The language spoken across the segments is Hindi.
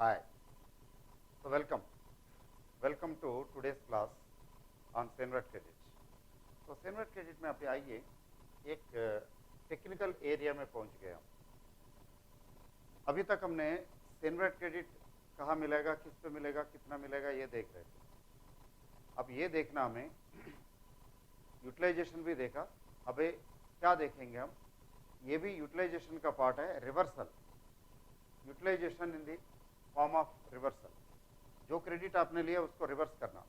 Hi. So welcome to today's class on Senvat Credit. तो Senvat Credit में आप आइए एक टेक्निकल एरिया में पहुंच गए हम। अभी तक हमने Senvat Credit कहाँ मिलेगा, किस पे मिलेगा, कितना मिलेगा ये देख रहे थे। अब ये देखना हमें यूटिलाइजेशन भी देखा। अब क्या देखेंगे हम, ये भी यूटिलाइजेशन का पार्ट है, reversal. Utilisation in the form of reversal. जो क्रेडिट आपने लिया उसको रिवर्स करना।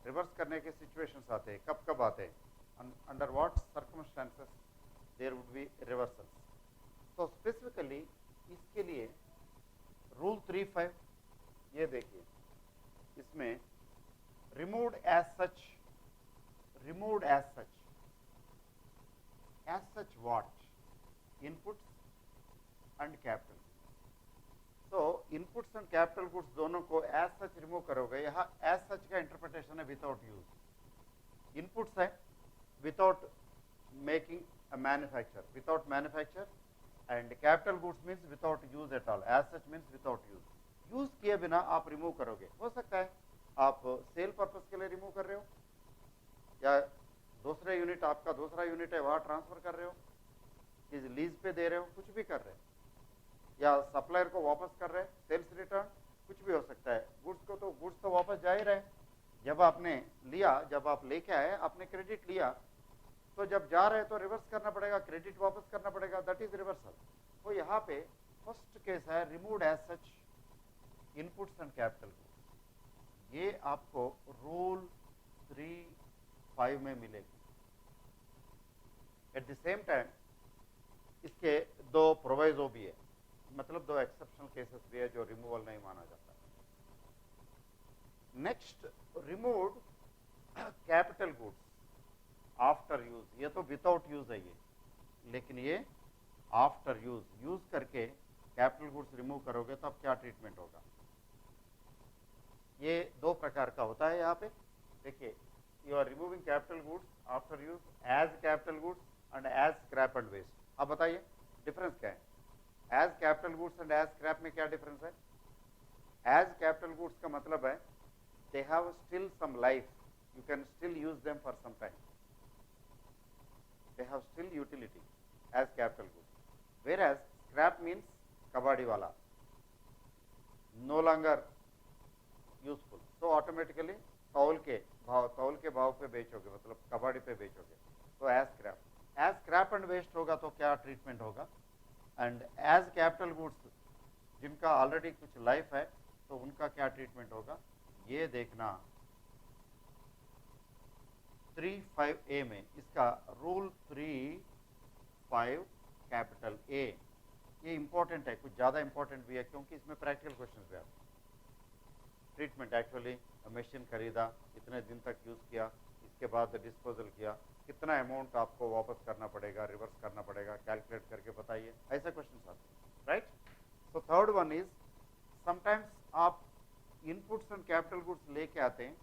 रिवर्स करने के सिचुएशंस आते हैं, कब कब आते हैं, under what circumstances there would be reversals. तो स्पेसिफिकली इसके लिए रूल 3-5 ये देखिए, इसमें removed as such what, inputs and capital. तो इनपुट्स एंड कैपिटल गुड्स दोनों को एज सच रिमूव करोगे। यहाँ एज सच का इंटरप्रिटेशन है विदाउट यूज। इनपुट्स है without making a manufacture, without manufacture, and capital goods means without use at all. As such means without use. Use किए बिना आप रिमूव करोगे। हो सकता है आप सेल पर्पस के लिए रिमूव कर रहे हो, या दूसरे यूनिट, आपका दूसरा यूनिट है वहां ट्रांसफर कर रहे हो, कि लीज पे दे रहे हो, कुछ भी कर रहे हो, या सप्लायर को वापस कर रहे हैं, सेल्स रिटर्न, कुछ भी हो सकता है। गुड्स तो वापस जा ही रहे। जब आपने लिया, जब आप लेके आए, आपने क्रेडिट लिया, तो जब जा रहे तो रिवर्स करना पड़ेगा, क्रेडिट वापस करना पड़ेगा, दैट इज रिवर्सल। तो यहाँ पे फर्स्ट केस है removed as such inputs and capital goods. ये आपको रूल 3-5 में मिलेगी। एट द सेम टाइम इसके दो प्रोवाइजो भी है, मतलब दो एक्सेप्शनल केसेस भी है जो रिमूवल नहीं माना जाता। Next, removed capital goods after use. ये तो विदाउट यूज है ये, लेकिन ये आफ्टर यूज करके कैपिटल गुड्स रिमूव करोगे तो अब क्या ट्रीटमेंट होगा। ये दो प्रकार का होता है। यहाँ पे देखिए, you are removing capital goods after use as capital goods and as scrap and waste. अब बताइए डिफरेंस क्या है। As capital goods and as scrap में क्या डिफरेंस है। एज कैपिटल गुड्स का मतलब है they have still some life, you can still use them for some time, they have still utility as capital goods. Where as scrap means कबाड़ी वाला, नो लॉन्गर यूजफुल, तो ऑटोमेटिकली तौल के भाव पे बेचोगे, मतलब कबाड़ी पे बेचोगे, तो एज स्क्रैप एंड वेस्ट होगा तो क्या ट्रीटमेंट होगा। एंड एज कैपिटल गुड्स जिनका ऑलरेडी कुछ लाइफ है तो उनका क्या ट्रीटमेंट होगा, ये देखना 3-5A में। इसका रूल 3-5 कैपिटल ए, ये इंपॉर्टेंट है, कुछ ज़्यादा इंपॉर्टेंट भी है क्योंकि इसमें प्रैक्टिकल क्वेश्चन भी आते हैं। ट्रीटमेंट एक्चुअली मशीन खरीदा, इतने दिन तक यूज़ किया, इसके बाद डिस्पोजल किया, कितना अमाउंट आपको वापस करना पड़ेगा, रिवर्स करना पड़ेगा, कैलकुलेट करके बताइए, ऐसे क्वेश्चन आते हैं, right. So third one is, sometimes आप इनपुट्स एंड कैपिटल गुड्स लेके आते हैं,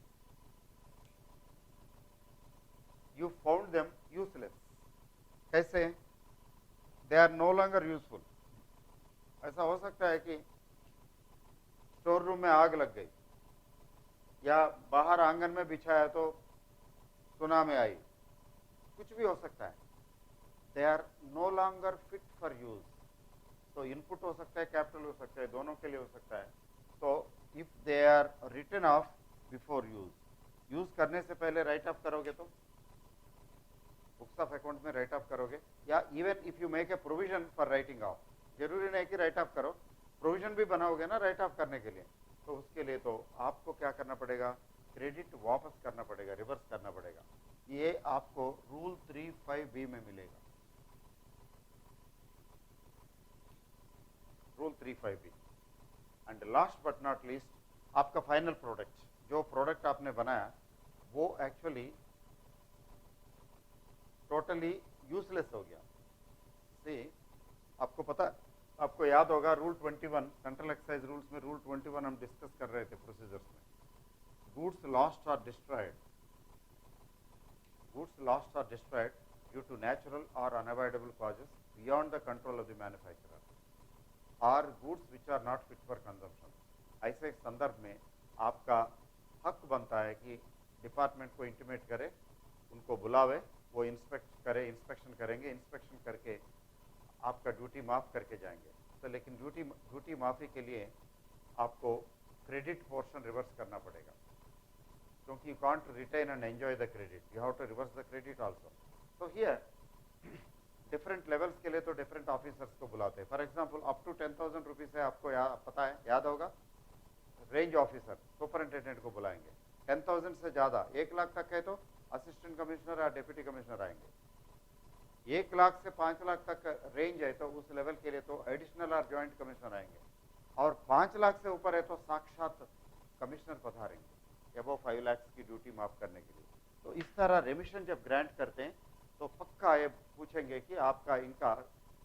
यू फाउंड देम यूजलेस। कैसे, they are no longer useful. ऐसा हो सकता है कि स्टोर रूम में आग लग गई, या बाहर आंगन में बिछाया तो सुनामी आई, कुछ भी हो सकता है। They are no longer fit for use. तो इनपुट हो सकता है, कैपिटल हो सकता है, दोनों के लिए हो सकता है। तो if they are written off before use करने से पहले राइट ऑफ करोगे तो बुक्स ऑफ अकाउंट में राइट ऑफ करोगे, या even if you make a provision for writing off, जरूरी नहीं कि राइट ऑफ करो, प्रोविजन भी बनाओगे ना राइट ऑफ करने के लिए, तो उसके लिए तो आपको क्या करना पड़ेगा, क्रेडिट वापस करना पड़ेगा, रिवर्स करना पड़ेगा। ये आपको रूल 3-5B में मिलेगा, rule 3-5B। And last but not least, आपका फाइनल प्रोडक्ट, जो प्रोडक्ट आपने बनाया वो एक्चुअली टोटली यूजलेस हो गया। सी, आपको पता, आपको याद होगा रूल 21, सेंट्रल एक्साइज रूल्स में रूल 21 हम डिस्कस कर रहे थे प्रोसीजर्स में। Goods lost are destroyed, goods lost or destroyed due to natural or unavoidable causes beyond the control of the manufacturer, or goods which are not fit for consumption. ऐसे संदर्भ में आपका हक बनता है कि डिपार्टमेंट को इंटीमेट करे, उनको बुलावे, वो इंस्पेक्शन करेंगे, इंस्पेक्शन करके आपका ड्यूटी माफ़ करके जाएंगे। तो लेकिन ड्यूटी माफ़ी के लिए आपको क्रेडिट पोर्शन रिवर्स करना पड़ेगा, क्योंकि you can't retain and enjoy the credit, you have to reverse the credit also. तो हियर डिफरेंट लेवल्स के लिए तो डिफरेंट ऑफिसर्स को बुलाते हैं। For example up to 10,000 rupees है, आपको पता है, याद होगा, रेंज ऑफिसर सुपरिंटेंडेंट को बुलाएंगे। 10,000 से ज़्यादा 1 लाख तक है तो असिस्टेंट कमिश्नर या डिप्टी कमिश्नर आएंगे। 1 लाख से 5 लाख तक रेंज है तो उस लेवल के लिए तो एडिशनल और ज्वाइंट कमिश्नर आएंगे, और 5 लाख से ऊपर है तो साक्षात कमिश्नर पधारेंगे अबव 5 लाख की ड्यूटी माफ करने के लिए। तो इस तरह रेमिशन जब ग्रांट करते हैं तो पक्का ये पूछेंगे कि आपका इनका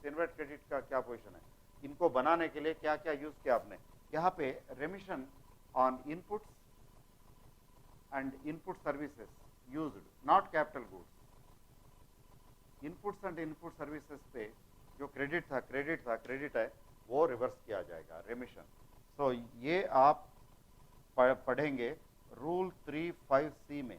सिन्वेट क्रेडिट का क्या पोजीशन है, इनको बनाने के लिए क्या क्या यूज किया आपने। यहाँ पे रेमिशन on inputs and input services used, not capital goods. Inputs and input services पे जो क्रेडिट है वो रिवर्स किया जाएगा, रेमिशन। तो ये आप पढ़ेंगे रूल 3(5)(c) में।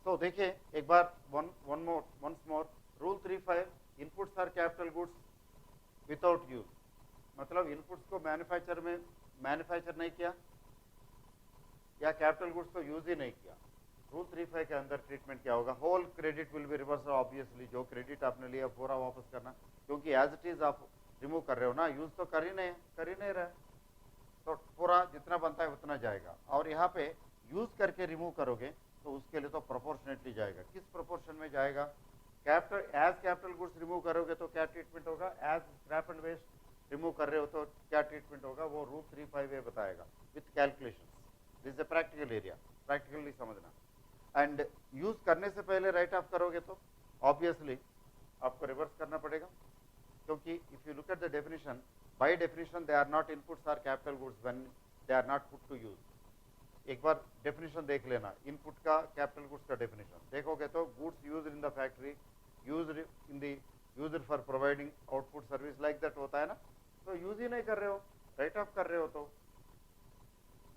तो देखिए एक बार once more rule 3(5), inputs are capital goods without use, मतलब इनपुट्स को मैन्युफैक्चर नहीं किया या कैपिटल गुड्स को यूज ही नहीं किया। रूल 3(5) के अंदर ट्रीटमेंट क्या होगा, whole credit will be reverse. Obviously जो क्रेडिट आपने लिया पूरा वापस करना, क्योंकि एज इट इज आप रिमूव कर रहे हो ना, यूज तो कर ही नहीं रहे, तो पूरा जितना बनता है उतना जाएगा। और यहाँ पे यूज करके रिमूव करोगे तो उसके लिए तो प्रोपोर्शनेटली जाएगा। किस प्रोपोर्शन में जाएगा, एज कैपिटल गुड्स रिमूव करोगे तो क्या ट्रीटमेंट होगा, as scrap and waste remove कर रहे हो तो क्या ट्रीटमेंट होगा, वो रूल 3(5) बताएगा with calculation. This is a practical area, practically समझना। एंड यूज करने से पहले राइट ऑफ करोगे तो ऑब्वियसली आपको रिवर्स करना पड़ेगा, क्योंकि if you look at the definition, by definition they are not inputs are capital goods when they are not put to use. एक बार डेफिनेशन देख लेना, इनपुट का कैपिटल गुड्स का डेफिनेशन देखोगे तो goods used in the factory, used in the used for providing output service, like that होता है ना। तो यूज ही नहीं कर रहे हो, राइट ऑफ कर रहे हो, तो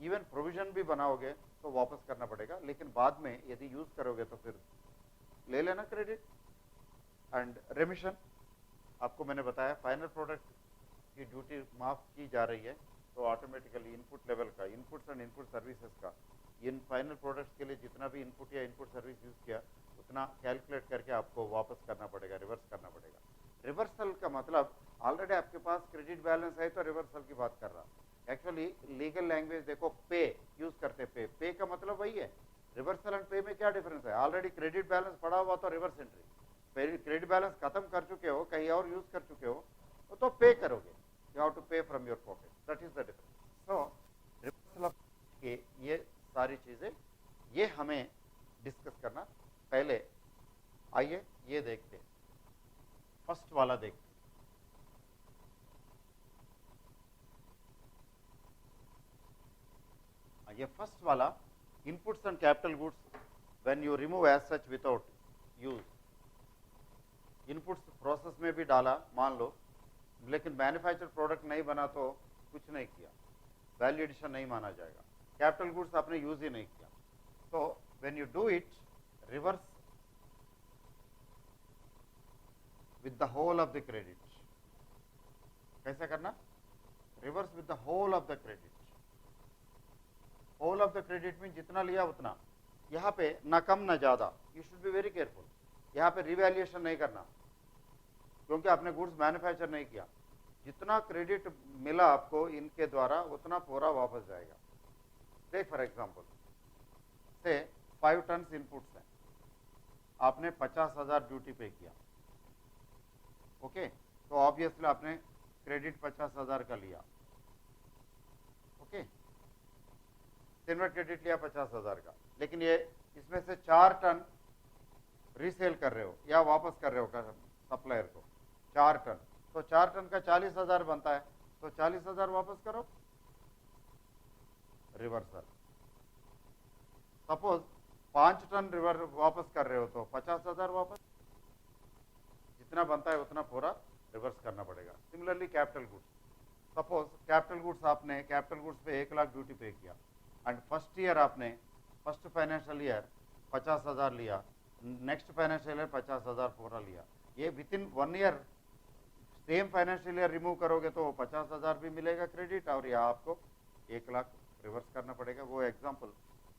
इवन प्रोविजन भी बनाओगे तो वापस करना पड़ेगा, लेकिन बाद में यदि यूज करोगे तो फिर ले लेना क्रेडिट। एंड रेमिशन आपको मैंने बताया, फाइनल प्रोडक्ट की ड्यूटी माफ की जा रही है तो ऑटोमेटिकली इनपुट लेवल का, इनपुट्स एंड इनपुट सर्विसेज का, इन फाइनल प्रोडक्ट्स के लिए जितना भी इनपुट या इनपुट सर्विस यूज किया उतना कैलकुलेट करके आपको वापस करना पड़ेगा, रिवर्स करना पड़ेगा। रिवर्सल का मतलब ऑलरेडी आपके पास क्रेडिट बैलेंस है तो रिवर्सल की बात कर रहा। एक्चुअली लीगल लैंग्वेज देखो, पे यूज करते, पे का मतलब वही है। रिवर्सल एंड पे में क्या डिफरेंस है, ऑलरेडी क्रेडिट बैलेंस पड़ा हुआ तो रिवर्स एंट्री, क्रेडिट बैलेंस खत्म कर चुके हो, कहीं और यूज कर चुके हो तो पे करोगे, यू हैव टू पे from your pocket, that is the difference. So reversal of के ये सारी चीजें ये हमें डिस्कस करना। पहले आइए ये देखते, फर्स्ट वाला देखते। ये फर्स्ट वाला, inputs and capital goods when you remove as such without use. Inputs process में भी डाला मान लो, लेकिन मैन्युफैक्चर प्रोडक्ट नहीं बना तो कुछ नहीं किया, वैल्यू एडिशन नहीं माना जाएगा। कैपिटल गुड्स आपने यूज ही नहीं किया, तो when you do it reverse with the whole of the credit. कैसे करना, reverse with the whole of the credit. Whole of the credit mean जितना लिया उतना, यहाँ पे ना कम ना ज्यादा, you should be very careful. यहाँ पे रिवैल्यूएशन नहीं करना, क्योंकि आपने गुड्स मैन्युफैक्चर नहीं किया, जितना क्रेडिट मिला आपको इनके द्वारा उतना पूरा वापस जाएगा। टेक फॉर एग्जांपल से 5 टन इनपुट्स हैं, आपने 50,000 ड्यूटी पे किया, ओके, तो ऑब्वियसली आपने क्रेडिट 50,000 का लिया, ओके, सिल्वर क्रेडिट लिया 50,000 का, लेकिन ये इसमें से 4 टन रीसेल कर रहे हो या वापस कर रहे हो सप्लायर को, 4 टन, तो 4 टन का 40,000 बनता है, तो 40,000 वापस करो, रिवर्सल। सपोज 5 टन वापस कर रहे हो तो 50,000 वापस, जितना बनता है उतना पूरा रिवर्स करना पड़ेगा। Similarly capital goods suppose capital goods आपने कैपिटल गुड्स पे 1 लाख ड्यूटी पे किया एंड फर्स्ट ईयर आपने फर्स्ट फाइनेंशियल ईयर 50,000 लिया, नेक्स्ट फाइनेंशियल ईयर 50,000 पूरा लिया, ये with in 1 year same financial year remove करोगे तो 50,000 भी मिलेगा क्रेडिट और यहाँ आपको 1 लाख रिवर्स करना पड़ेगा। वो एग्जाम्पल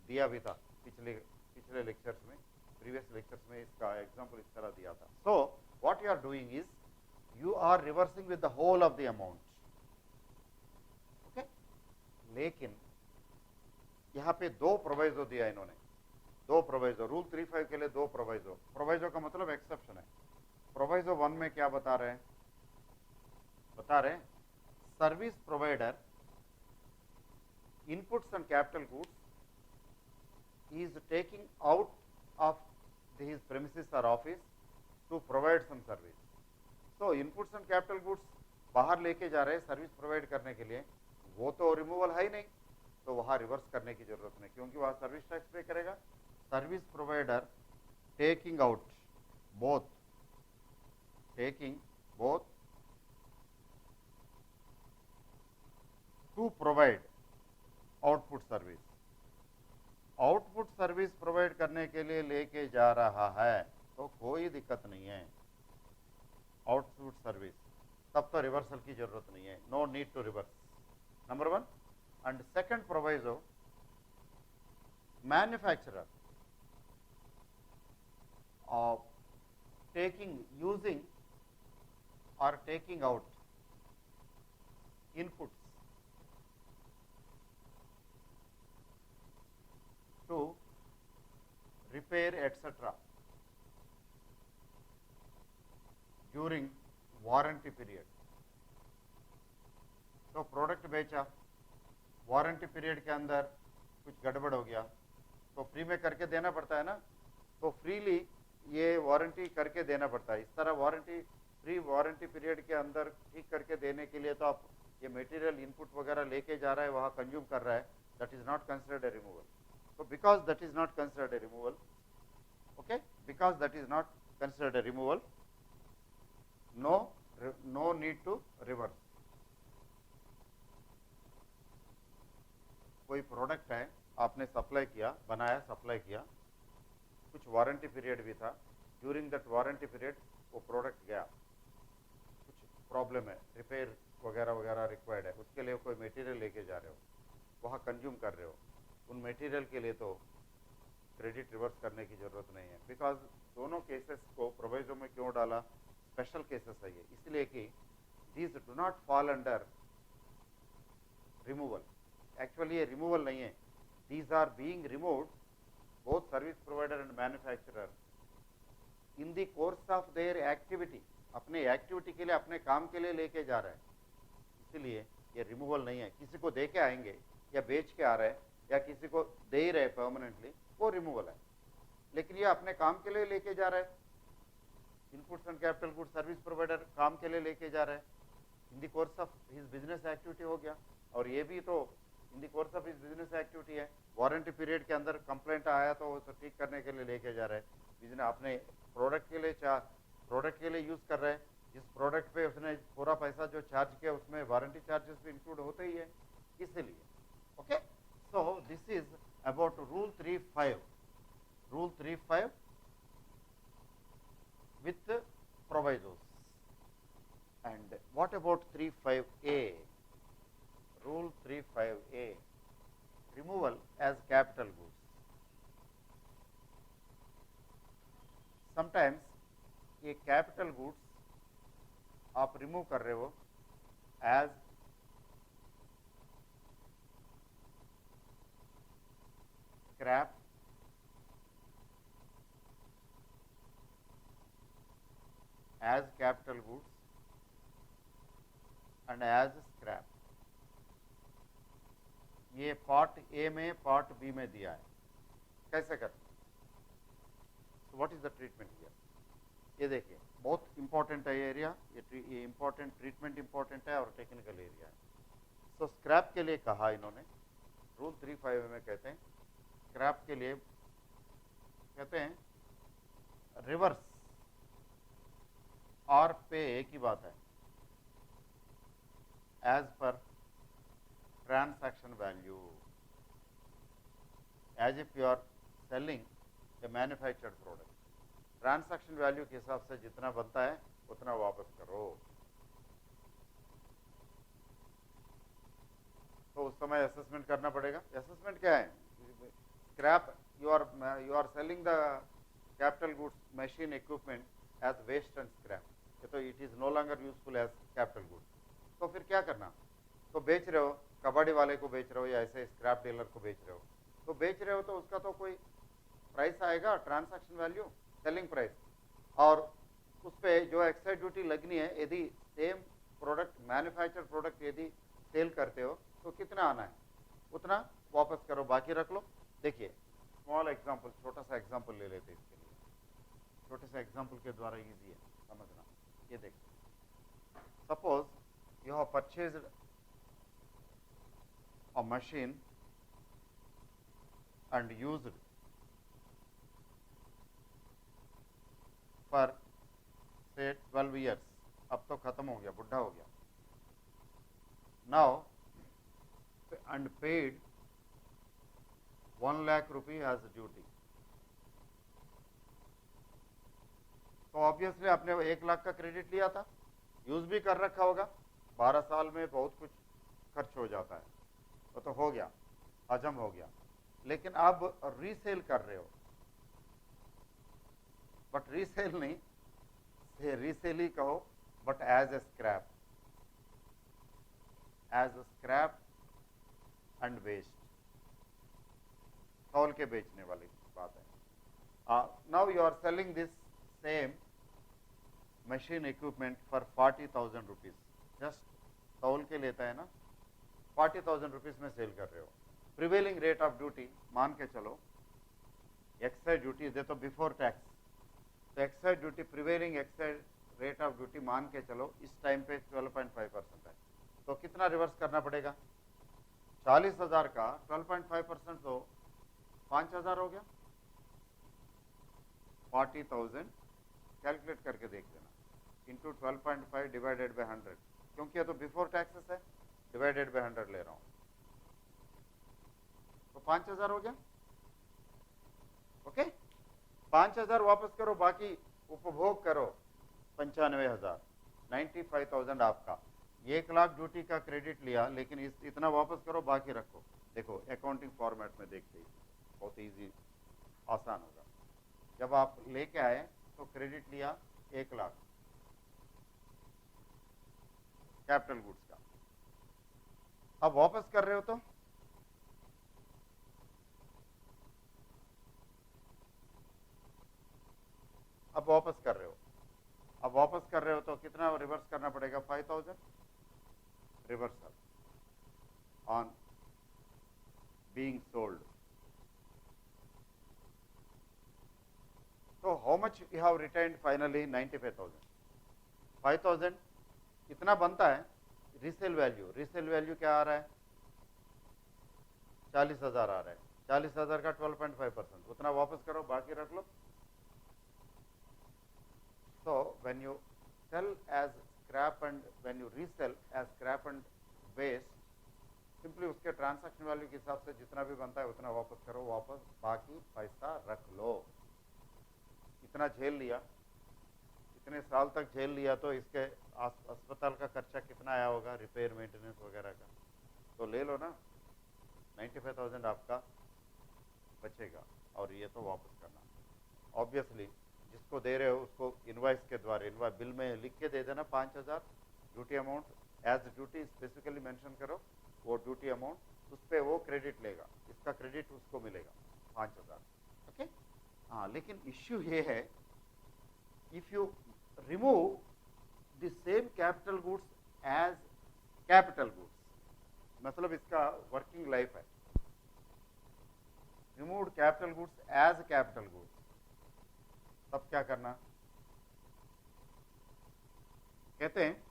दिया भी था पिछले पिछले लेक्चर्स में, प्रीवियस लेक्चर्स में इसका एग्जाम्पल इस तरह दिया था। So what you are doing is you are reversing with the whole of the amount, okay. लेकिन यहाँ पे 2 प्रोवाइजो दिया इन्होंने, 2 प्रोवाइजो, रूल 3.5 के लिए 2 प्रोवाइजो। प्रोवाइजो का मतलब एक्सेप्शन है। प्रोवाइजो 1 में क्या बता रहे हैं, service provider inputs and capital goods is taking out of his premises or office to provide some service. So inputs and capital goods बाहर लेके जा रहे हैं सर्विस प्रोवाइड करने के लिए, वो तो रिमूवल है ही नहीं, तो वहाँ रिवर्स करने की जरूरत नहीं क्योंकि वहाँ सर्विस टैक्स पे करेगा। Service provider taking out both to provide output service, output service provide करने के लिए लेके जा रहा है तो कोई दिक्कत नहीं है, आउटपुट सर्विस, तब तो रिवर्सल की जरूरत नहीं है, no need to reverse, number 1। And second proviso, manufacturer using or taking out inputs to repair etc. during warranty period. तो प्रोडक्ट बेचा, वारंटी पीरियड के अंदर कुछ गड़बड़ हो गया तो फ्री में करके देना पड़ता है ना, तो फ्रीली ये वारंटी करके देना पड़ता है। इस तरह वारंटी फ्री वारंटी पीरियड के अंदर ठीक करके देने के लिए तो आप ये मटेरियल इनपुट वगैरह लेके जा रहा है, वहाँ कंज्यूम कर रहा है, that is not considered a removal. So because that is not considered a removal, okay, because that is not considered a removal, no need to reverse. कोई प्रोडक्ट है आपने सप्लाई किया, बनाया, सप्लाई किया, कुछ वारंटी पीरियड भी था, ड्यूरिंग दैट वारंटी पीरियड वो प्रोडक्ट गया, कुछ प्रॉब्लम है, रिपेयर वगैरह वगैरह रिक्वायर्ड है, उसके लिए कोई मटेरियल लेके जा रहे हो, वहाँ कंज्यूम कर रहे हो, उन मटेरियल के लिए तो क्रेडिट रिवर्स करने की जरूरत नहीं है, बिकॉज दोनों केसेस को प्रोविजो में क्यों डाला, स्पेशल केसेस है ये, इसलिए कि these do not fall under removal. Actually ये रिमूवल नहीं है, these are being removed both service provider and manufacturer in the course of their activity, अपने एक्टिविटी के लिए, अपने काम के लिए लेके जा रहे हैं, इसीलिए ये रिमूवल नहीं है। किसी को दे के आएंगे या बेच के आ रहे हैं या किसी को दे ही रहे परमानेंटली, वो रिमूवल है, लेकिन ये अपने काम के लिए लेके जा रहा है, inputs and capital goods service provider काम के लिए लेके जा रहा है, इन the course of his business activity हो गया, और ये भी तो इन the course of his business activity है, वारंटी पीरियड के अंदर कंप्लेंट आया तो वो ठीक करने के लिए लेके जा रहा है, बिजनेस अपने प्रोडक्ट के लिए यूज कर रहा है, जिस प्रोडक्ट पे उसने पूरा पैसा जो चार्ज किया उसमें वारंटी चार्जेस भी इंक्लूड होते ही है, इसीलिए okay. So this is about rule 3.5 with provisos. And what about 3.5a? Rule 3.5a, removal as capital goods. Sometimes ये capital goods आप रिमूव कर रहे हो as scrap, as capital goods and as scrap। ये पार्ट ए में पार्ट बी में दिया है, कैसे करते हैं, so what is the treatment here? ये देखिए बहुत इंपॉर्टेंट है ये एरिया, ये इंपॉर्टेंट ट्रीटमेंट इंपॉर्टेंट है और टेक्निकल एरिया है। सो स्क्रैप के लिए कहा इन्होंने, रूल 3.5 में कहते हैं स्क्रैप के लिए कहते हैं रिवर्स और पे एक ही बात है, as per transaction value, as if you are selling a manufactured product. Transaction value के हिसाब से जितना बनता है उतना वापस करो। तो उस समय असेसमेंट करना पड़ेगा। असेसमेंट क्या है? Scrap, you are selling the capital goods machine equipment as waste and scrap, तो it is no longer useful as capital goods. तो फिर क्या करना? तो बेच रहे हो, कबाड़ी वाले को बेच रहे हो या ऐसे स्क्रैप डीलर को बेच रहे हो, तो बेच रहे हो तो उसका तो कोई प्राइस आएगा, ट्रांसैक्शन वैल्यू, सेलिंग प्राइस, और उस पर जो एक्साइज ड्यूटी लगनी है, यदि सेम प्रोडक्ट मैन्युफैक्चर प्रोडक्ट यदि सेल करते हो तो कितना आना है उतना वापस करो, बाकी रख लो। देखिए स्मॉल एग्जांपल, छोटा सा एग्जांपल ले लेते हैं इसके लिए। छोटे से एग्जांपल के द्वारा इजी है समझना। ये देखिए, suppose you have purchased a machine and used for say 12 years, अब तो खत्म हो गया, बुढ़ा हो गया। Now and paid 1 lakh rupee as duty, तो ऑब्वियसली आपने 1 लाख का क्रेडिट लिया था, यूज भी कर रखा होगा, 12 साल में बहुत कुछ खर्च हो जाता है, तो हो गया, हजम हो गया। लेकिन अब रीसेल कर रहे हो, बट रीसेल नहीं, रीसेल ही कहो, but as a scrap, and waste, तौल के बेचने वाली बात है। Now you are selling this same machine equipment for 40,000 rupees, just तौल के लेता है ना, 40,000 रुपीज में सेल कर रहे हो। प्रिवेलिंग रेट ऑफ ड्यूटी मान के चलो, एक्साइज ड्यूटी दे तो बिफोर टैक्स, तो excise duty, prevailing excise rate of duty मान के चलो इस टाइम पे 12.5% है, तो कितना रिवर्स करना पड़ेगा? 40,000 का 12.5% तो 5,000 हो गया। 40,000 कैलकुलेट करके देख लेना, इंटू 12.5 डिवाइडेड बाई 100, क्योंकि ये तो बिफोर टैक्सेस है, डिवाइडेड बाई 100 ले रहा हूं, तो 5,000 हो गया। ओके, 5,000 वापस करो, बाकी उपभोग करो 95,000, 95,000 आपका। 1 लाख ड्यूटी का क्रेडिट लिया, लेकिन इतना वापस करो, बाकी रखो। देखो अकाउंटिंग फॉर्मेट में देखते ही बहुत इजी, आसान होगा। जब आप लेके आए तो क्रेडिट लिया 1 लाख कैपिटल गुड्स का, अब वापस कर रहे हो तो अब वापस कर रहे हो तो कितना रिवर्स करना पड़ेगा? 5,000 रिवर्सल ऑन बीइंग सोल्ड। तो how much you have retained finally? 95,000। 5,000 इतना बनता है रीसेल वैल्यू। रीसेल वैल्यू क्या आ रहा है? 40,000 आ रहा है। 40,000 का 12.5%, उतना वापस करो, बाकी रख लो। So when you sell as scrap and when you resell as scrap and waste, simply उसके ट्रांसैक्शन वैल्यू के हिसाब से जितना भी बनता है उतना वापस करो, वापस बाकी पैसा रख लो। इतना झेल लिया, इतने साल तक झेल लिया, तो इसके अस्पताल का खर्चा कितना आया होगा, रिपेयर मेंटेनेंस वगैरह का, तो ले लो ना, 95,000 आपका बचेगा, और ये तो वापस करना। ऑब्वियसली जिसको दे रहे हो उसको इनवाइस के द्वारा, इनवाइस बिल में लिख के दे देना 5,000 duty amount, as duty specifically mention करो वो ड्यूटी अमाउंट, उस पर वो क्रेडिट लेगा, इसका क्रेडिट उसको मिलेगा 5,000। ओके, हाँ, लेकिन इश्यू ये है, if you remove the same capital goods as capital goods, मतलब इसका वर्किंग लाइफ है, removed capital goods as capital goods, तब क्या करना? कहते हैं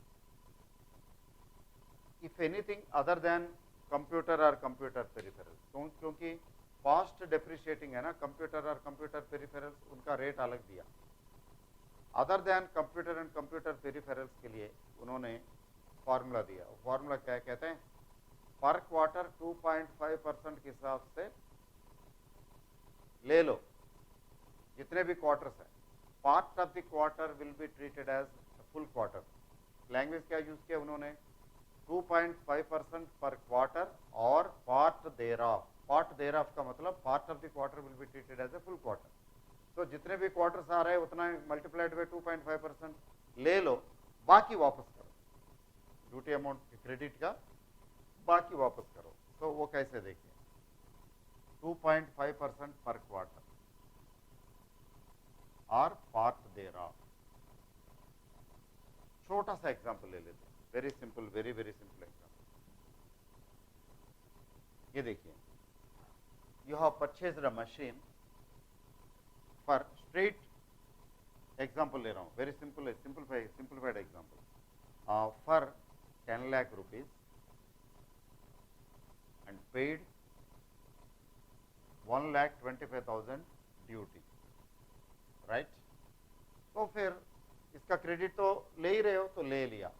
if anything other than computer और कंप्यूटर पेरिफेरल्स, क्योंकि फास्ट डेप्रिशिएटिंग है ना कंप्यूटर और कंप्यूटर पेरिफेरल्स, उनका रेट अलग दिया। Other than computer and computer peripherals के लिए उन्होंने फॉर्मूला दिया, फॉर्मूला क्या कहते हैं, पर क्वार्टर 2.5% के हिसाब से ले लो जितने भी क्वार्टर्स हैं, part of the quarter will be treated as full quarter. Language क्या यूज किया उन्होंने, 2.5% पर क्वार्टर और part thereof. Part thereof का मतलब part of the quarter will be treated as a full quarter. तो जितने भी क्वार्टर्स आ रहे हैं उतना मल्टीप्लाइड बाय 2.5% ले लो, बाकी वापस करो, ड्यूटी अमाउंट क्रेडिट का बाकी वापस करो। तो वो कैसे देखिए, 2.5% पर क्वार्टर और पार्ट देयर ऑफ। छोटा सा एग्जांपल ले लेते हैं, very simple, very very simple example. ये देखिए, you have purchased a machine for straight, example ले रहा हूं, very simple, simplified example, for 10 lakh rupees and paid 1,25,000 duty, right. तो फिर इसका क्रेडिट तो ले ही रहे हो, तो ले लिया।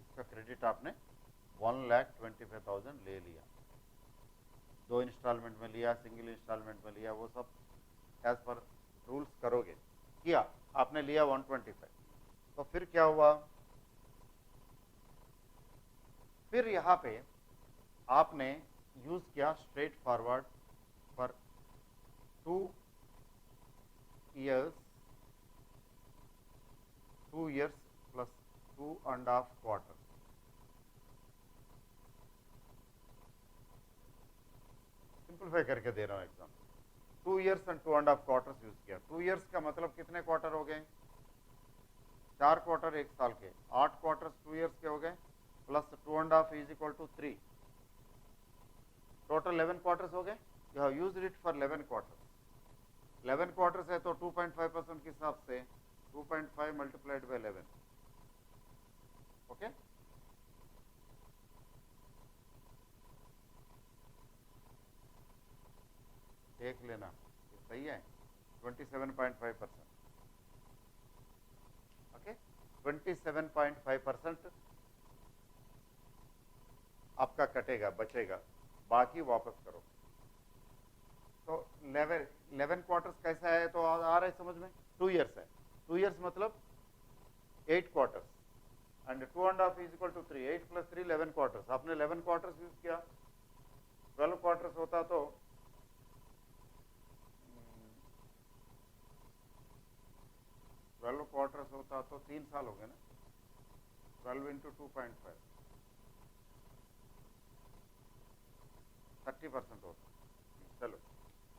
इसका क्रेडिट आपने 1,25,000 ले लिया, 2 इंस्टॉलमेंट में लिया, सिंगल इंस्टॉलमेंट में लिया, वो सब एज पर रूल्स करोगे, किया आपने, लिया 125। तो फिर क्या हुआ, फिर यहां पे आपने यूज किया straight forward for 2 years, 2 years plus 2.5 quarters। Simplify करके दे रहा हूं example, 2 years and 2.5 quarters use किया। 2 years का मतलब कितने क्वार्टर हो गए, 4 क्वार्टर एक साल के, 8 क्वार्टर्स 2 years के हो गए, plus 2.5 is equal to 3, total 11 quarters हो गए। You have used it for 11 quarters. 11 quarters है तो 2.5% के हिसाब से 2.5 मल्टीप्लाइड बाय 11, ओके। देख लेना ये सही है, 27.5%, ओके। 27.5% आपका कटेगा, बचेगा, बाकी वापस करो। तो 11 क्वार्टर्स कैसा है, तो आ रहा है समझ में, 2 years है, 2 years मतलब 8 quarters and 2.5 is equal to 3, 8 + 3 11 quarters. आपने 11 क्वार्टर्स यूज किया, 12 क्वार्टर्स होता तो 12 क्वार्टर्स होता तो 3 साल हो गए ना, 12 इंटू 2.5 30% होता। चलो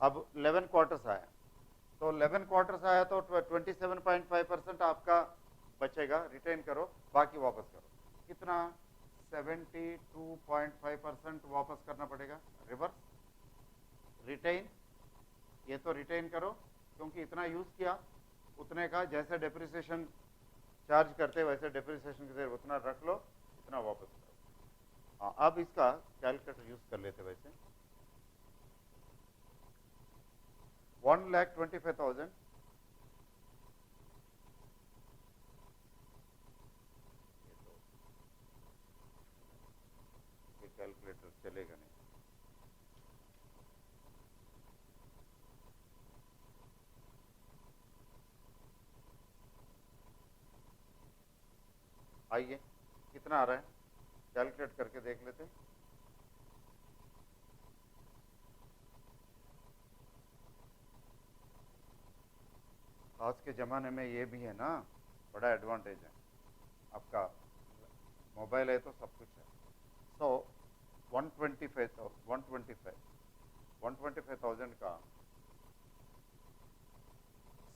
अब 11 क्वार्टर्स आया, तो 11 क्वार्टर्स आया तो 27.5% आपका बचेगा, रिटेन करो, बाकी वापस करो। कितना, 72.5% वापस करना पड़ेगा, रिवर्स रिटेन। ये तो रिटेन करो क्योंकि इतना यूज किया, उतने का जैसे डेप्रिसिएशन चार्ज करते वैसे डेप्रिसिएशन के उतना रख लो, इतना वापस करो। हाँ, अब इसका कैलकुलेटर यूज कर लेते वैसे, 1,25,000 ये कैलकुलेटर चलेगा नहीं, आइए कितना आ रहा है कैलकुलेट करके देख लेते हैं। आज के ज़माने में ये भी है ना, बड़ा एडवांटेज है, आपका मोबाइल है तो सब कुछ है। सो 125,000 का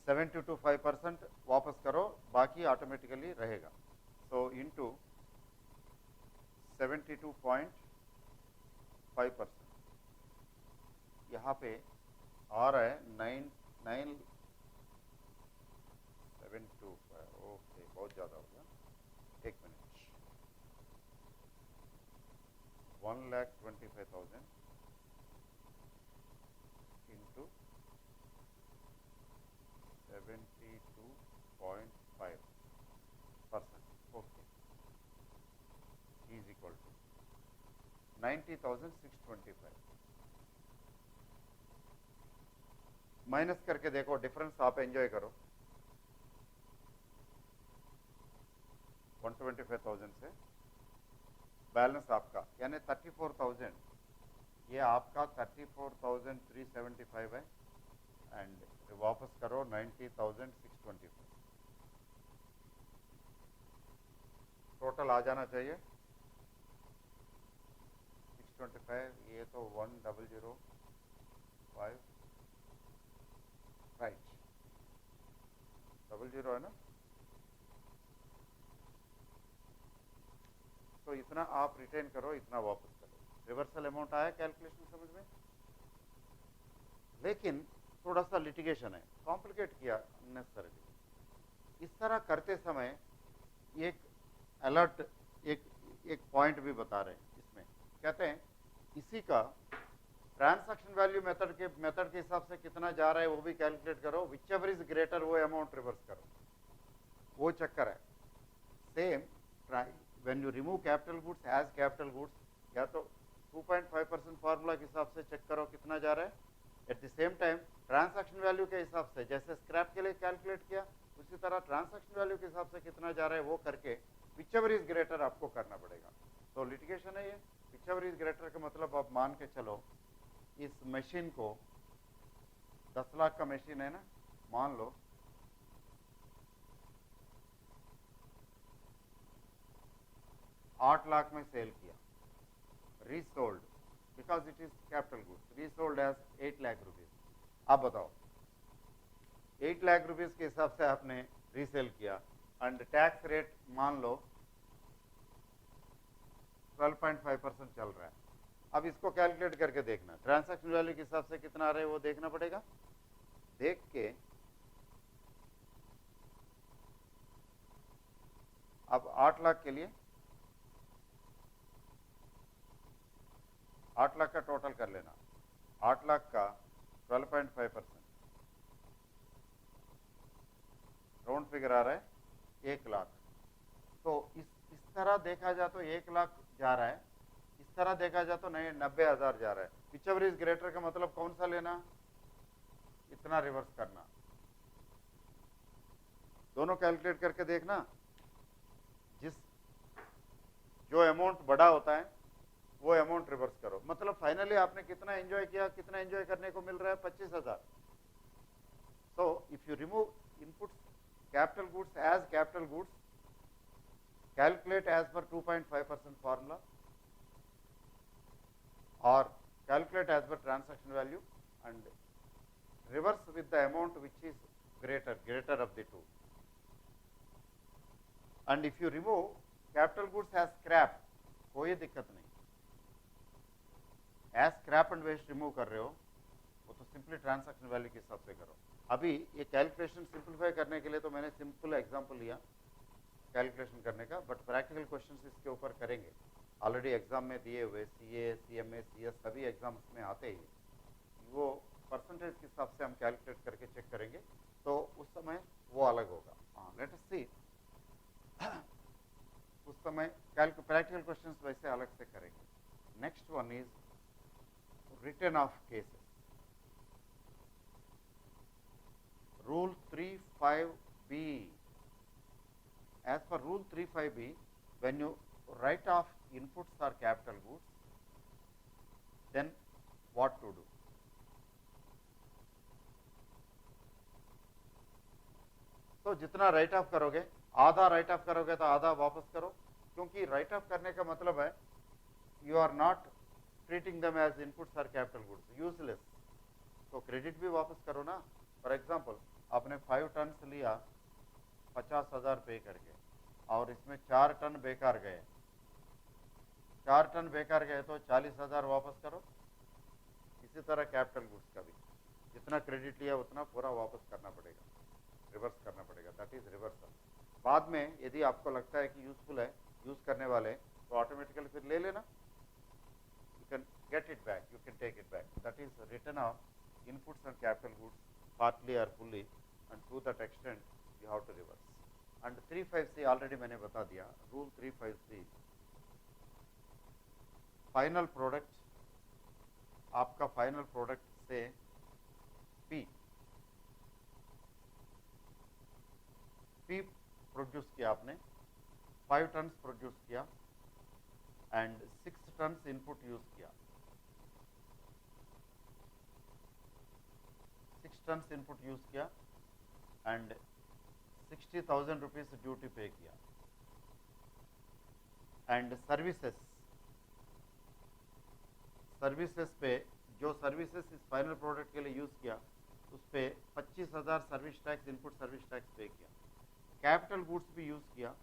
72.5% वापस करो, बाकी ऑटोमेटिकली रहेगा। सो इंटू 72.5%, यहाँ पे आ रहा है 9,975, ओके बहुत ज़्यादा हो गया, एक minute, 1,25,000 into 72.5%. Okay, is equal to 90,625. Minus करके देखो, डिफरेंस आप एंजॉय करो। 125,000 से बैलेंस आपका यानी 34,000, ये आपका 34,375 है, एंड वापस करो 90,625। टोटल आ जाना चाहिए 625, ये तो 1005 राइट, 00 है ना, तो इतना आप रिटेन करो, इतना वापस करो। रिवर्सल अमाउंट आया, कैलकुलेशन समझ में? लेकिन थोड़ा सा लिटिगेशन है, कॉम्प्लिकेट किया अननेसेसरीली। इस तरह करते समय एक अलर्ट, एक पॉइंट भी बता रहे हैं इसमें, कहते हैं इसी का ट्रांजैक्शन वैल्यू मेथड के हिसाब से कितना जा रहा है वो भी कैलकुलेट करो, विच एवर इज ग्रेटर वो अमाउंट रिवर्स करो, वो चक्कर है। Same when you remove capital goods as capital goods, या तो 2.5% फार्मूला के हिसाब से चेक करो कितना जा रहा है, at the same time transaction value के हिसाब से जैसे स्क्रैप के लिए कैलकुलेट किया, उसी तरह ट्रांजैक्शन वैल्यू के हिसाब से कितना जा रहा है वो करके विच एवर इज ग्रेटर आपको करना पड़ेगा। तो लिटिगेशन है ये, विच एवर इज ग्रेटर का मतलब आप मान के चलो इस मशीन को 10 लाख का मशीन है ना, मान लो 8 लाख में सेल किया, resold because it is capital goods, resold as 8 lakh rupees. आप बताओ 8 लाख रुपीज के हिसाब से आपने रीसेल किया, एंड टैक्स रेट मान लो 12.5% चल रहा है। अब इसको कैलकुलेट करके देखना, ट्रांजैक्शन वैल्यू के हिसाब से कितना आ रहा है वो देखना पड़ेगा। देख के अब 8 लाख के लिए 8 लाख का टोटल कर लेना, 8 लाख का 12.5%, राउंड फिगर आ रहा है 1 लाख। तो इस तरह देखा जाए तो 1 लाख जा रहा है, इस तरह देखा जाए तो नहीं 90,000 जा रहा है। विच एवर इज ग्रेटर का मतलब कौन सा लेना, इतना रिवर्स करना। दोनों कैलकुलेट करके देखना, जो अमाउंट बड़ा होता है वो अमाउंट रिवर्स करो। मतलब फाइनली आपने कितना एंजॉय किया, कितना एंजॉय करने को मिल रहा है, 25,000। So if you remove inputs capital goods as capital goods, calculate as per 2.5% formula or calculate as per transaction value and reverse with the amount which is greater of the two. And if you remove capital goods as scrap, कोई दिक्कत नहीं, as scrap and waste remove कर रहे हो वो तो सिंपली ट्रांजैक्शन वैल्यू के हिसाब से करो। अभी ये कैलकुलेशन सिंप्लीफाई करने के लिए तो मैंने सिंपल एग्जांपल लिया कैलकुलेशन करने का, बट प्रैक्टिकल क्वेश्चंस इसके ऊपर करेंगे, ऑलरेडी एग्जाम में दिए हुए सीए, सीएमए, सीएस सभी एग्जाम्स में आते ही, वो परसेंटेज के हिसाब से हम कैलकुलेट करके चेक करेंगे, तो उस समय वो अलग होगा। हाँ, लेट अस सी उस समय प्रैक्टिकल क्वेश्चंस वैसे अलग से करेंगे। Next one is return of cases. Rule 35B. As per rule 35B, when you write off inputs or capital goods, then what to do? तो जितना राइट ऑफ करोगे, आधा राइट ऑफ करोगे तो आधा वापस करो, क्योंकि राइट ऑफ करने का मतलब है you are not treating them as inputs और कैपिटल गुड्स, यूजलेस, तो क्रेडिट भी वापस करो ना। फॉर एग्जांपल आपने 5 टन लिया 50,000 पे करके, और इसमें 4 टन बेकार गए, 4 टन बेकार गए तो 40,000 वापस करो। इसी तरह कैपिटल गुड्स का भी जितना क्रेडिट लिया उतना पूरा वापस करना पड़ेगा, रिवर्स करना पड़ेगा, दैट इज रिवर्सल। बाद में यदि आपको लगता है कि यूजफुल है यूज करने वाले, तो ऑटोमेटिकली फिर ले लेना, you can get it back, you can take it back, that is return of inputs and capital goods partly और fully and to that extent you have to reverse. And 35C already मैंने बता दिया, rule 35C, फाइनल प्रोडक्ट, आपका फाइनल प्रोडक्ट से P प्रोड्यूस किया आपने, 5 टन्स प्रोड्यूस किया एंड 6 टन्स इनपुट यूज किया, 6 टन्स इनपुट यूज किया एंड 60,000 रुपीज ड्यूटी पे किया एंड सर्विसेज पे जो सर्विसेज इस फाइनल प्रोडक्ट के लिए यूज किया उस पे 25,000 service tax, input service tax पे किया। कैपिटल गुड्स भी यूज किया,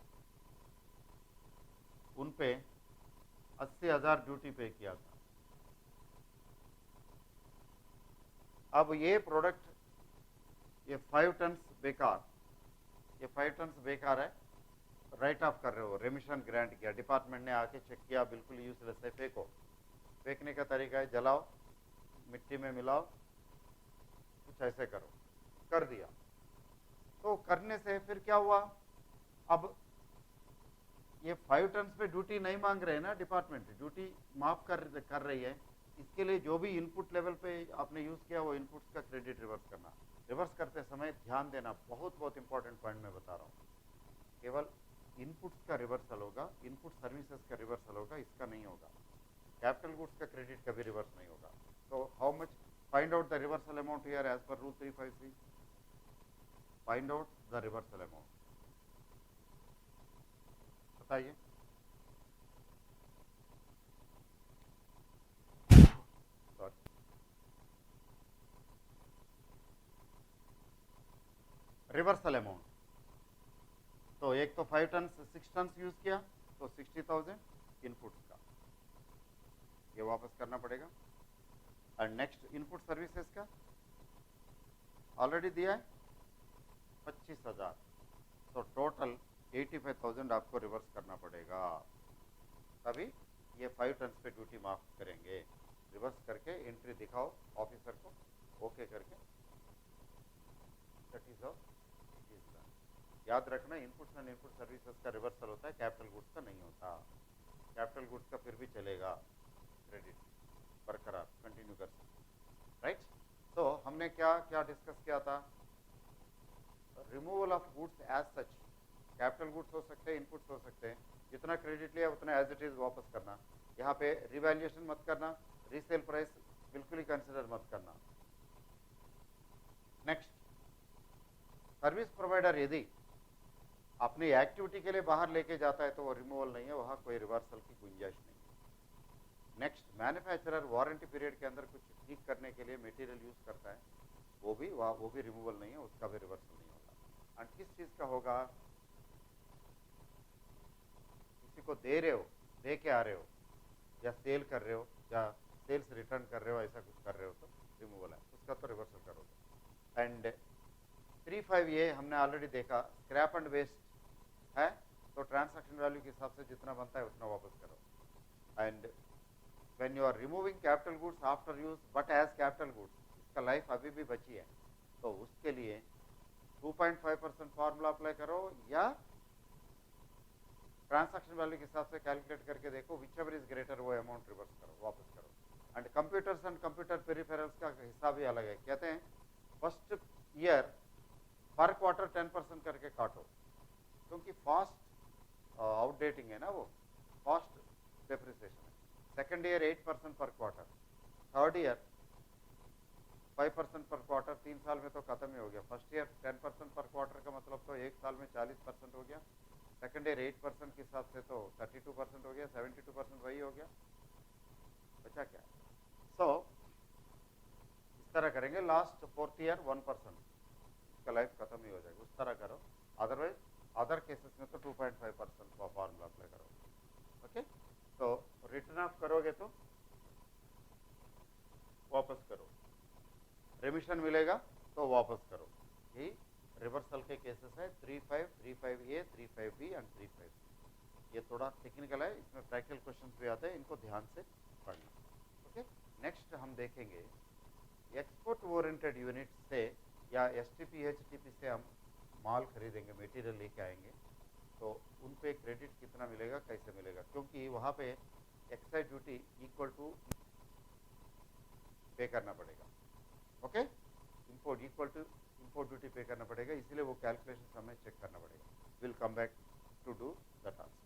उन पे 80,000 ड्यूटी पे किया था। अब ये प्रोडक्ट, ये 5 टन्स बेकार, ये 5 टन्स बेकार है, राइट ऑफ कर रहे हो, रेमिशन ग्रांट किया, डिपार्टमेंट ने आके चेक किया, बिल्कुल यूजलेस है, फेंको। फेंकने का तरीका है जलाओ, मिट्टी में मिलाओ, कुछ ऐसे करो, कर दिया। तो करने से फिर क्या हुआ, अब ये 5 टन्स पे ड्यूटी नहीं मांग रहे हैं ना डिपार्टमेंट, ड्यूटी माफ कर रही है। इसके लिए जो भी इनपुट लेवल पे आपने यूज किया वो इनपुट्स का क्रेडिट रिवर्स करना। रिवर्स करते समय ध्यान देना, बहुत इंपॉर्टेंट पॉइंट मैं बता रहा हूँ, केवल इनपुट्स का रिवर्सल होगा, इनपुट सर्विसेज का रिवर्सल होगा, इसका नहीं होगा। कैपिटल गुड्स का क्रेडिट कभी रिवर्स नहीं होगा। तो how much, find out the reversal amount here as per rule 35C, find out the reversal amount, बताइए। रिवर्सल अमाउंट, तो एक तो 5 टन्स 6 टन्स यूज किया तो 60,000 इनपुट्स का ये वापस करना पड़ेगा। और नेक्स्ट इनपुट सर्विसेज का ऑलरेडी दिया है 25,000, तो टोटल 85,000 आपको रिवर्स करना पड़ेगा, तभी ये 5 टन्स पे ड्यूटी माफ करेंगे। रिवर्स करके एंट्री दिखाओ ऑफिसर को, ओके करके, दैट इज ऑफ। याद रखना, इनपुट्स एंड इनपुट सर्विसेज का रिवर्सल होता है, कैपिटल गुड्स का नहीं होता। कैपिटल गुड्स का फिर भी चलेगा, क्रेडिट बरकरार कंटिन्यू कर सकते, राइट। तो हमने क्या क्या डिस्कस किया था, removal of goods as such, capital goods हो सकते हैं, इनपुट्स हो सकते हैं, जितना क्रेडिट लिया उतना एज इट इज वापस करना। यहाँ पे रिवैल्यूएशन मत करना, रीसेल प्राइस बिल्कुल ही कंसिडर मत करना। नेक्स्ट, सर्विस प्रोवाइडर यदि अपनी एक्टिविटी के लिए बाहर लेके जाता है तो वो रिमूवल नहीं है, वहां कोई रिवर्सल की गुंजाइश नहीं है। नेक्स्ट, मैन्युफैक्चरर वारंटी पीरियड के अंदर कुछ ठीक करने के लिए मटेरियल यूज करता है, वो भी रिमूवल नहीं है, उसका भी रिवर्सल नहीं होगा। और किस चीज का होगा, किसी को दे रहे हो, दे के आ रहे हो, या सेल कर रहे हो, या सेल्स रिटर्न कर रहे हो, ऐसा कुछ कर रहे हो तो रिमूवल है, उसका तो रिवर्सल करोगे। एंड 35A हमने ऑलरेडी देखा, स्क्रैप एंड वेस्ट है, तो ट्रांसैक्शन वैल्यू के हिसाब से जितना बनता है उतना वापस करो। And when you are removing capital goods after use but as capital goods, इसका लाइफ अभी भी बची है, तो उसके लिए 2.5% फॉर्मूला अप्लाई करो, या ट्रांसैक्शन वैल्यू के हिसाब से कैलकुलेट करके देखो, विच एवर इज ग्रेटर वो अमाउंट रिवर्स करो, वापस करो। And computers and computer peripherals का हिसाब भी अलग है, कहते हैं फर्स्ट ईयर पर क्वार्टर 10% करके काटो, क्योंकि फास्ट आउटडेटिंग है ना, वो फास्ट डेप्रिसिएशन है। सेकेंड ईयर 8% पर क्वार्टर, थर्ड ईयर 5% पर क्वार्टर, 3 साल में तो खत्म ही हो गया। फर्स्ट ईयर 10% पर क्वार्टर का मतलब तो 1 साल में 40% हो गया, सेकेंड ईयर 8% के हिसाब से तो 32% हो गया, 72% वही हो गया, बचा क्या। सो इस तरह करेंगे, लास्ट फोर्थ ईयर 1%, लाइफ खत्म ही हो जाएगी, उस तरह करो। अदरवाइज अदर केसेस में तो 2.5% का फॉर्मूला अप्लाई करो। ओके, तो रिटर्न ऑफ करोगे तो वापस करो, रेमिशन मिलेगा तो वापस करो। यही रिवर्सल के केसेस है 35, 35A, 35B एंड 35C। ये थोड़ा टेक्निकल है, इसमें प्रैक्टिकल क्वेश्चंस भी आते हैं, इनको ध्यान से पढ़ना। ओके, नेक्स्ट हम देखेंगे एक्सपोर्ट ओरिएंटेड यूनिट से या STP HTP से हम माल खरीदेंगे, मटेरियल लेके आएंगे, तो उन पे क्रेडिट कितना मिलेगा, कैसे मिलेगा, क्योंकि वहाँ पे excise duty equal to pay करना पड़ेगा. Okay, import equal to import duty pay करना पड़ेगा, इसीलिए वो कैलकुलेशन हमें चेक करना पड़ेगा. Will come back to do the task.